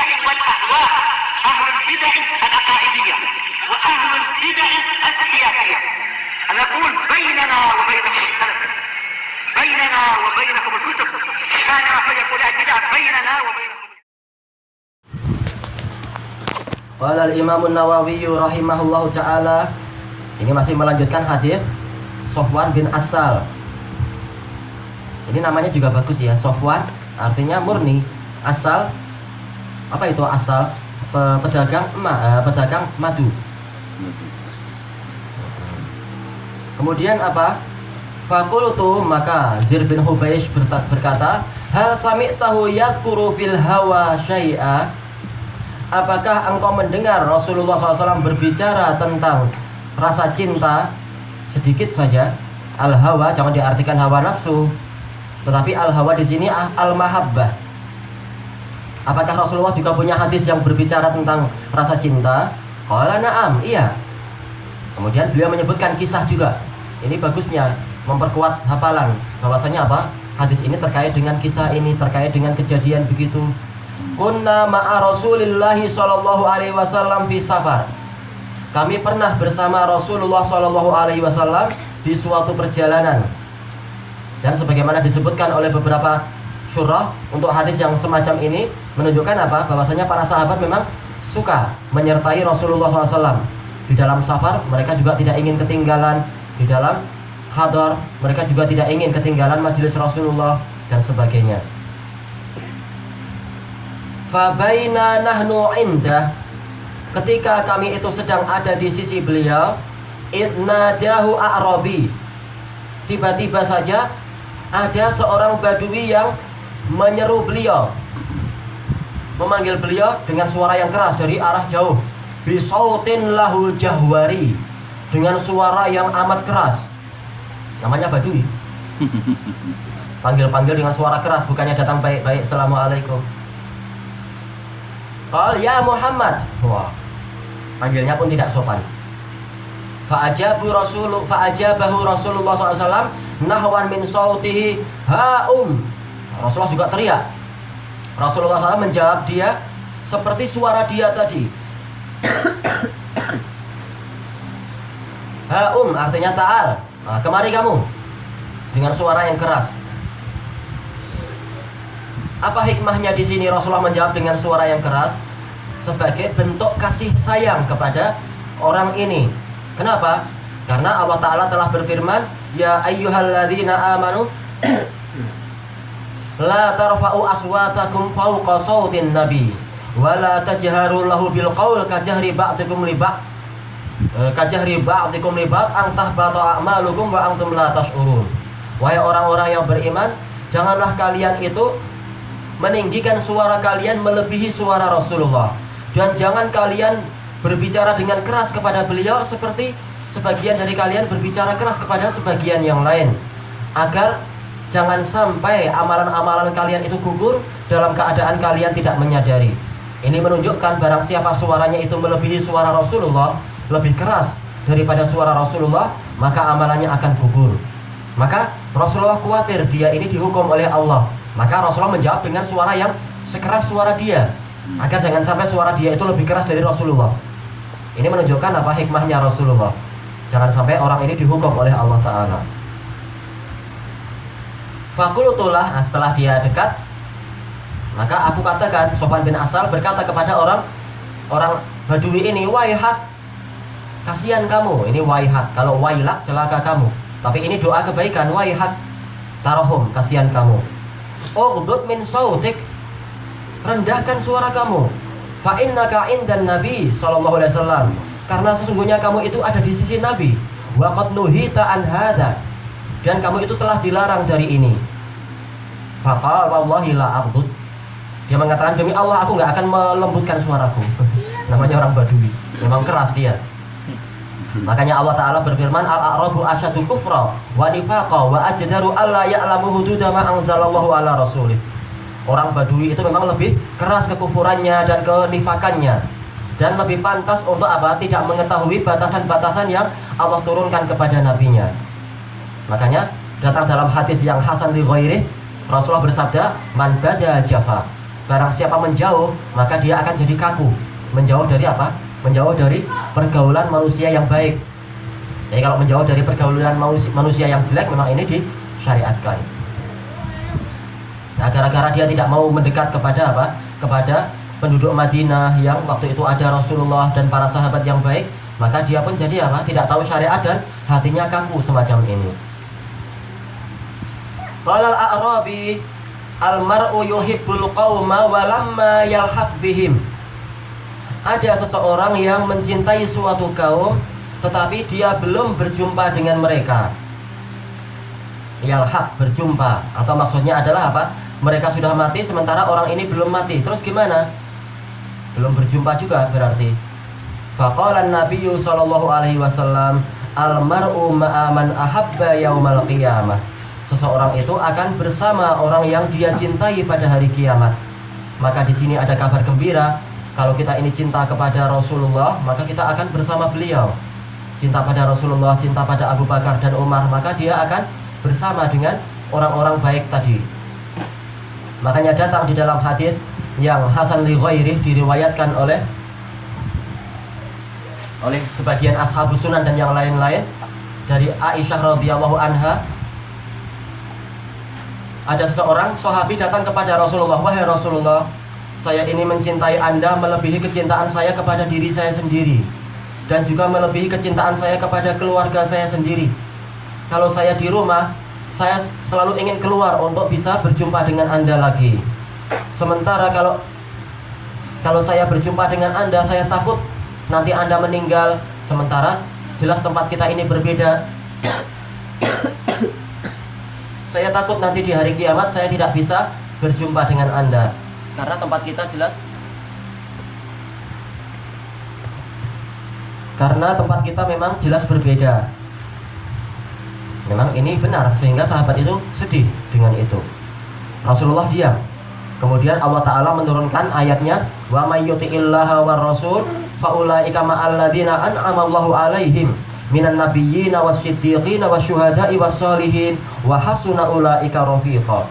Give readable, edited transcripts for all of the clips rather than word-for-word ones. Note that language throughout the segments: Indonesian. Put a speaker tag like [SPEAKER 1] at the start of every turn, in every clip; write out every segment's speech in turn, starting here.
[SPEAKER 1] البدع والأهواء، أهل البدع العقائدية وأهل البدع السياسية. نقول بيننا وبينكم السلف، بيننا وبينكم الكتب، كان فيقول البدع بيننا وبينكم.
[SPEAKER 2] Qala al-Imam an-Nawawi rahimahullahu taala. Ini masih melanjutkan hadis Sofwan bin Asal. Ini namanya juga bagus ya, Sofwan artinya murni, asal apa itu asal? Pedagang madu. Kemudian apa? Fakultu, maka Zir bin Hubaysh berkata, hal sami'tahu yadhkuru fil hawa syai'a. Apakah engkau mendengar Rasulullah SAW berbicara tentang rasa cinta sedikit saja? Al-hawa jangan diartikan hawa nafsu, tetapi al-hawa di sini al-mahabbah. Apakah Rasulullah juga punya hadis yang berbicara tentang rasa cinta? Qala na'am, iya. Kemudian beliau menyebutkan kisah juga. Ini bagusnya memperkuat hafalan. Bahwasanya apa? Hadis ini terkait dengan kisah ini, terkait dengan kejadian begitu. Kunna ma'a Rasulillahi sallallahu alaihi wasallam fi safar. Kami pernah bersama Rasulullah sallallahu alaihi wasallam di suatu perjalanan. Dan sebagaimana disebutkan oleh beberapa syurah untuk hadis yang semacam ini menunjukkan apa? Bahwasanya para sahabat memang suka menyertai Rasulullah SAW. Di dalam safar mereka juga tidak ingin ketinggalan, di dalam hadar mereka juga tidak ingin ketinggalan majelis Rasulullah dan sebagainya. Fabaina nahnu indah, ketika kami itu sedang ada di sisi beliau, idnadahu a'rabi, tiba-tiba saja ada seorang badui yang menyeru beliau, memanggil beliau dengan suara yang keras dari arah jauh. Bisautin lahul jahwari, dengan suara yang amat keras. Namanya badui. Panggil-panggil dengan suara keras, bukannya datang baik-baik, assalamualaikum. Qal ya Muhammad. Wah, panggilnya pun tidak sopan. Fa'ajabahu Rasulullah SAW nahwan min sautihi ha'um. Rasulullah juga teriak. Rasulullah SAW menjawab dia seperti suara dia tadi. Ha'um artinya ta'al. Nah, kemari kamu, dengan suara yang keras. Apa hikmahnya di sini Rasulullah menjawab dengan suara yang keras? Sebagai bentuk kasih sayang kepada orang ini. Kenapa? Karena Allah Ta'ala telah berfirman, ya ayyuhalladzina amanu la tarfa'u aswatakum fawqa sautin nabi wa la tajharu lahu bil qaul kajahri ba'dikum li ba'd an tahbata a'malukum wa antum la tash'urun. Wahai orang-orang yang beriman, janganlah kalian itu meninggikan suara kalian melebihi suara Rasulullah, dan jangan kalian berbicara dengan keras kepada beliau seperti sebagian dari kalian berbicara keras kepada sebagian yang lain, agar jangan sampai amalan-amalan kalian itu gugur dalam keadaan kalian tidak menyadari. Ini menunjukkan barang siapa suaranya itu melebihi suara Rasulullah, lebih keras daripada suara Rasulullah, maka amalannya akan gugur. Maka Rasulullah khawatir dia ini dihukum oleh Allah. Maka Rasulullah menjawab dengan suara yang sekeras suara dia, agar jangan sampai suara dia itu lebih keras dari Rasulullah. Ini menunjukkan apa hikmahnya Rasulullah. Jangan sampai orang ini dihukum oleh Allah Ta'ala. Fakultulah, setelah dia dekat, maka aku katakan, Sofwan bin Asal berkata kepada orang badui ini, waihat, kasihan kamu. Ini waihat, kalau wailak celaka kamu. Tapi ini doa kebaikan, waihat tarahum, kasihan kamu. Ughdud min sautik, rendahkan suara kamu. Fa innaka indan Nabi sallallahu alaihi wasallam, karena sesungguhnya kamu itu ada di sisi Nabi. Wa qad nuhita an hadza, dan kamu itu telah dilarang dari ini. Faqala wallahi la aghdud, dia mengatakan demi Allah aku enggak akan melembutkan suaraku. Namanya orang Badui, memang keras dia. Makanya Allah Ta'ala berfirman, al-a'rabu asyadu kufra wa nifaqa wa ajdaru alla ya'lamu hududa ma anzalallahu ala rasulih. Orang Badui itu memang lebih keras kekufurannya dan kenifakannya, dan lebih pantas untuk apa? Tidak mengetahui batasan-batasan yang Allah turunkan kepada nabinya. Makanya datang dalam hadis yang hasan li ghairi, Rasulullah bersabda, man bada jafa, Barang siapa menjauh, maka dia akan jadi kaku. Menjauh dari apa? Menjauh dari pergaulan manusia yang baik. Jadi kalau menjauh dari pergaulan manusia yang jelek, memang ini disyariatkan. Nah, gara-gara dia tidak mau mendekat kepada apa? Kepada penduduk Madinah yang waktu itu ada Rasulullah dan para sahabat yang baik, maka dia pun jadi apa? Tidak tahu syariat dan hatinya kaku semacam ini. Qala al-A'rabi al-mar'u yuhibbul qauma wa lamma yalhaq bihim. Ada seseorang yang mencintai suatu kaum tetapi dia belum berjumpa dengan mereka. Yalhaq, berjumpa, atau maksudnya adalah apa? Mereka sudah mati sementara orang ini belum mati. Terus gimana? Belum berjumpa juga berarti. Faqala an-nabiyyu sallallahu alaihi wasallam al-mar'u ma'a man ahabba yaumal qiyamah. Seseorang itu akan bersama orang yang dia cintai pada hari kiamat. Maka di sini ada kabar gembira. Kalau kita ini cinta kepada Rasulullah, maka kita akan bersama beliau. Cinta pada Rasulullah, cinta pada Abu Bakar dan Umar, maka dia akan bersama dengan orang-orang baik tadi. Makanya datang di dalam hadis yang hasan li ghairih, diriwayatkan oleh sebagian ashabus sunan dan yang lain-lain, dari Aisyah radhiyallahu anha. Ada seseorang sahabi datang kepada Rasulullah, "Wahai Rasulullah, saya ini mencintai Anda melebihi kecintaan saya kepada diri saya sendiri, dan juga melebihi kecintaan saya kepada keluarga saya sendiri. Kalau saya di rumah, saya selalu ingin keluar untuk bisa berjumpa dengan Anda lagi. Sementara kalau saya berjumpa dengan Anda, saya takut nanti Anda meninggal. Sementara jelas tempat kita ini berbeda. Saya takut nanti di hari kiamat saya tidak bisa berjumpa dengan Anda, karena tempat kita jelas, karena tempat kita memang jelas berbeda." Memang ini benar, sehingga sahabat itu sedih dengan itu. Rasulullah diam. Kemudian Allah Ta'ala menurunkan ayatnya, "Wa may yuti'illaha war rasul fa ulaika ma'al ladzina an'ama Allahu 'alaihim minan nabiyyin wasyiddiqin wasyuhada'i wassalihin wa hasuna ulaika rafiqa."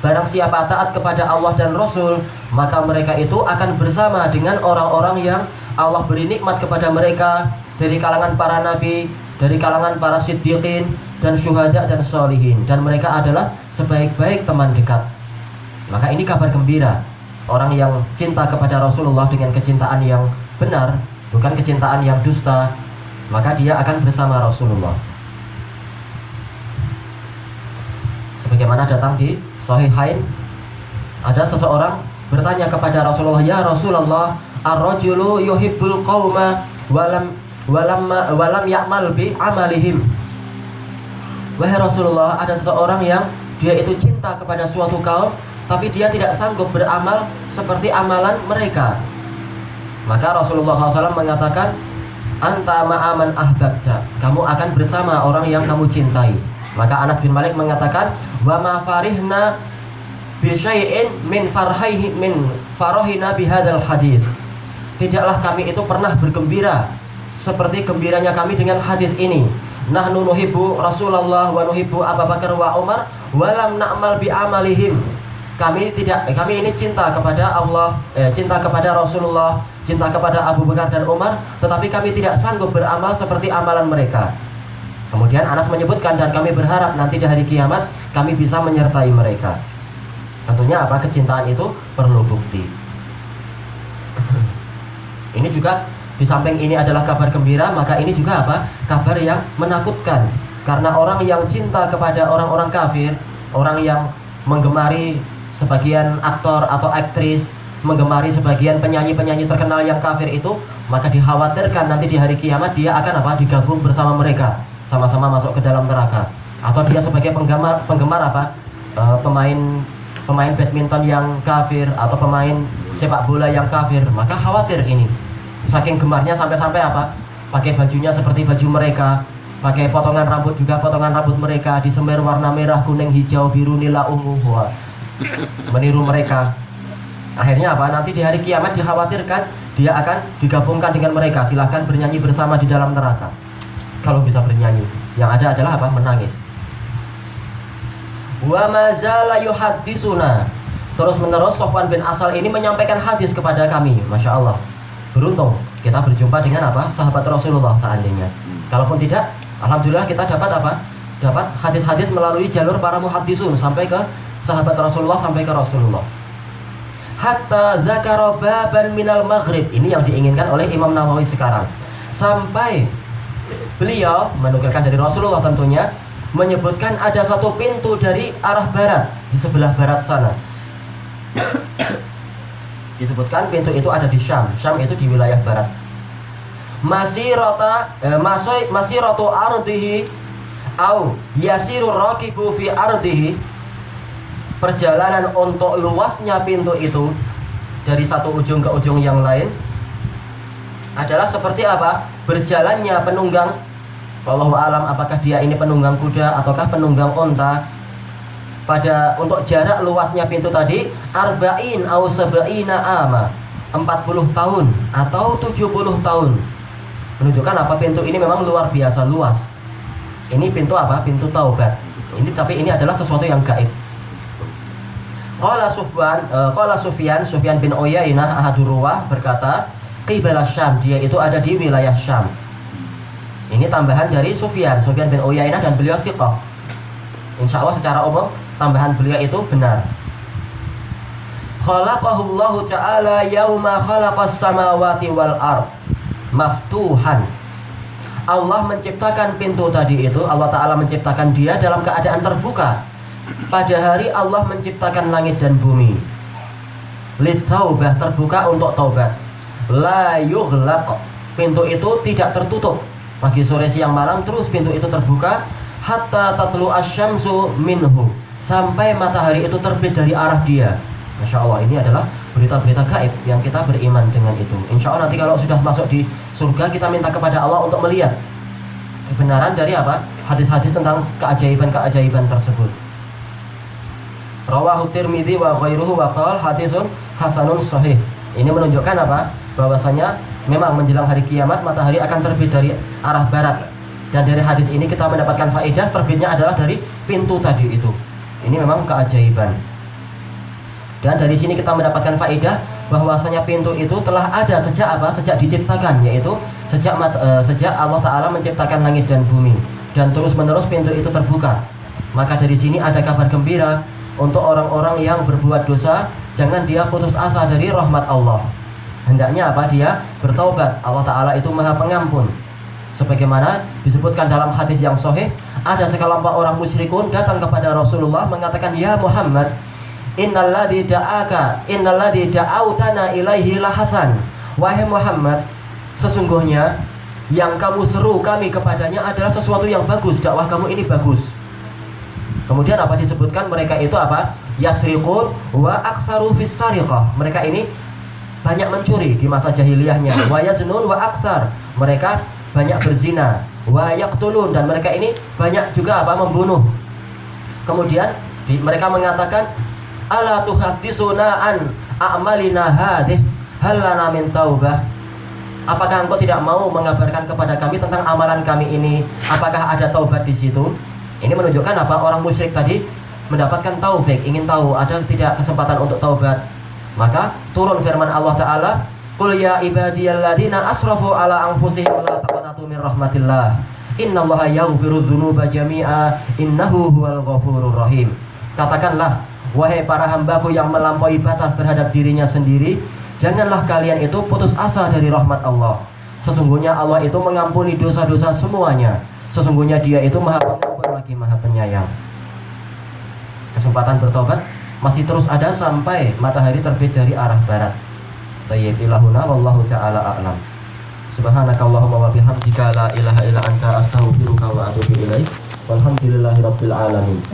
[SPEAKER 2] Barang siapa taat kepada Allah dan Rasul, maka mereka itu akan bersama dengan orang-orang yang Allah beri nikmat kepada mereka dari kalangan para nabi, dari kalangan para siddiqin dan syuhada dan sholihin, dan mereka adalah sebaik-baik teman dekat. Maka ini kabar gembira. Orang yang cinta kepada Rasulullah dengan kecintaan yang benar, bukan kecintaan yang dusta, maka dia akan bersama Rasulullah. Sebagaimana datang di Sahihain, ada seseorang bertanya kepada Rasulullah, "Ya Rasulullah, ar-rajulu yuhibbul qauma walam ya'mal bi amalihim." Wahai Rasulullah, ada seseorang yang dia itu cinta kepada suatu kaum, tapi dia tidak sanggup beramal seperti amalan mereka. Maka Rasulullah SAW mengatakan, "Anta ma'aman ahbabta." Kamu akan bersama orang yang kamu cintai. Maka Anas bin Malik mengatakan, "Wa ma farihna bi syai'in min farahina bihadzal hadis." Tidaklah kami itu pernah bergembira seperti gembiranya kami dengan hadis ini. Nahnu nuhibbu Rasulullah wa nuhibbu Abu Bakar wa Umar wa lam na'mal bi amalihim. Kami ini cinta kepada Allah, cinta kepada Rasulullah, cinta kepada Abu Bakar dan Umar, tetapi kami tidak sanggup beramal seperti amalan mereka. Kemudian Anas menyebutkan, dan kami berharap nanti di hari kiamat kami bisa menyertai mereka. Tentunya apa? Kecintaan itu perlu bukti. Ini juga, di samping ini adalah kabar gembira, maka ini juga apa? Kabar yang menakutkan. Karena orang yang cinta kepada orang-orang kafir, orang yang menggemari sebagian aktor atau aktris, menggemari sebagian penyanyi-penyanyi terkenal yang kafir itu, maka dikhawatirkan nanti di hari kiamat dia akan apa? Digabung bersama mereka, sama-sama masuk ke dalam neraka. Atau dia sebagai penggemar apa? Pemain badminton yang kafir, atau pemain sepak bola yang kafir, maka khawatir ini. Saking gemarnya sampai-sampai apa? Pakai bajunya seperti baju mereka, pakai potongan rambut juga potongan rambut mereka, disemir warna merah, kuning, hijau, biru, nila, ungu, meniru mereka. Akhirnya apa? Nanti di hari kiamat dikhawatirkan dia akan digabungkan dengan mereka. Silahkan bernyanyi bersama di dalam neraka. Kalau bisa bernyanyi, yang ada adalah apa? Menangis. Wa mazala yuhaddisuna Terus menerus Sofwan bin Asal ini menyampaikan hadis kepada kami. Masya Allah, beruntung kita berjumpa dengan apa? Sahabat Rasulullah seandainya. Kalaupun tidak, alhamdulillah kita dapat apa? Dapat hadis-hadis melalui jalur para muhaddisun sampai ke sahabat Rasulullah, sampai ke Rasulullah. Hatta zakara baban minal maghrib. Ini yang diinginkan oleh Imam Nawawi sekarang. Sampai beliau menukilkan dari Rasulullah tentunya, menyebutkan ada satu pintu dari arah barat, di sebelah barat sana. Disebutkan pintu itu ada di Syam. Syam itu di wilayah barat. Masiratu ardihi au yasiru raqibu fi ardihi. Perjalanan untuk luasnya pintu itu dari satu ujung ke ujung yang lain adalah seperti apa? Berjalannya penunggang. Wallahu alam, apakah dia ini penunggang kuda ataukah penunggang unta. Untuk jarak luasnya pintu tadi arba'in au sab'ina ama, 40 tahun atau 70 tahun. Menunjukkan apa? Pintu ini memang luar biasa luas. Ini pintu apa? Pintu taubat. Tapi ini adalah sesuatu yang gaib. Qala Sufyan bin Uyainah ahadur ruwah berkata, qibala Syam, dia itu ada di wilayah Syam. Ini tambahan dari Sufyan bin Uyainah, dan beliau thiqah. Insyaallah secara umum tambahan beliau itu benar. Khalaqahullahu ta'ala yauma khalaqas samawati wal ard maftuhan. Allah menciptakan pintu tadi itu, Allah Ta'ala menciptakan dia dalam keadaan terbuka. Pada hari Allah menciptakan langit dan bumi. Litaubah, terbuka untuk taubat. La yughlaq, pintu itu tidak tertutup. Pagi sore siang malam terus pintu itu terbuka. Hatta tatlu asyamsu minhu, sampai matahari itu terbit dari arah dia. Masya Allah, ini adalah berita-berita gaib yang kita beriman dengan itu. Insya Allah nanti kalau sudah masuk di surga, kita minta kepada Allah untuk melihat kebenaran dari apa? Hadis-hadis tentang keajaiban-keajaiban tersebut. Rawahu Tirmidzi wa ghairuhu wa qala hadisun hasanun sahih. Ini menunjukkan apa? Bahwasanya memang menjelang hari kiamat matahari akan terbit dari arah barat. Dan dari hadis ini kita mendapatkan faedah terbitnya adalah dari pintu tadi itu. Ini memang keajaiban. Dan dari sini kita mendapatkan faedah bahwasanya pintu itu telah ada sejak apa? Sejak diciptakan, yaitu sejak Allah Ta'ala menciptakan langit dan bumi. Dan terus menerus pintu itu terbuka. Maka dari sini ada kabar gembira untuk orang-orang yang berbuat dosa, jangan dia putus asa dari rahmat Allah. Hendaknya apa? Dia bertaubat. Allah Ta'ala itu Maha Pengampun. Sebagaimana disebutkan dalam hadis yang sahih, ada sekelompok orang musyrikun datang kepada Rasulullah mengatakan, "Ya Muhammad, innalladzi da'autana ilaihi lahasan." Wahai Muhammad, sesungguhnya yang kamu seru kami kepadanya adalah sesuatu yang bagus, dakwah kamu ini bagus. Kemudian apa disebutkan? Mereka itu apa? Yasriqun wa aksaru fis sariqah. Mereka ini banyak mencuri di masa jahiliyahnya. Wa yaznun wa aksar. Mereka banyak berzina. Wa yaqtulun, dan mereka ini banyak juga apa? Membunuh. Kemudian mereka mengatakan, ala tuhaddisuna an a'malina hadih hal lana min taubah. Apakah engkau tidak mau mengabarkan kepada kami tentang amalan kami ini? Apakah ada taubat di situ? Ini menunjukkan apa? Orang musyrik tadi mendapatkan taufik, ingin tahu ada tidak kesempatan untuk taubat. Maka turun firman Allah Ta'ala, qul ya ibadiyalladzina asrafu ala anfusihim la taqnatu min rahmatillah innallaha yaghfiru dzunuba jami'a innahu huwal ghafurur rahim. Katakanlah, wahai para hambaku yang melampaui batas terhadap dirinya sendiri, janganlah kalian itu putus asa dari rahmat Allah. Sesungguhnya Allah itu mengampuni dosa-dosa semuanya. Sesungguhnya dia itu Maha Pengampun lagi Maha Penyayang. Kesempatan bertobat masih terus ada sampai matahari terbit dari arah barat. Tayyib ilahuna wallahu ta'ala a'lam. Subhanakallahumma wa bihamdika la ilaha illa anta astaghfiruka wa atubu ilaik. Walhamdulillahirabbil alamin.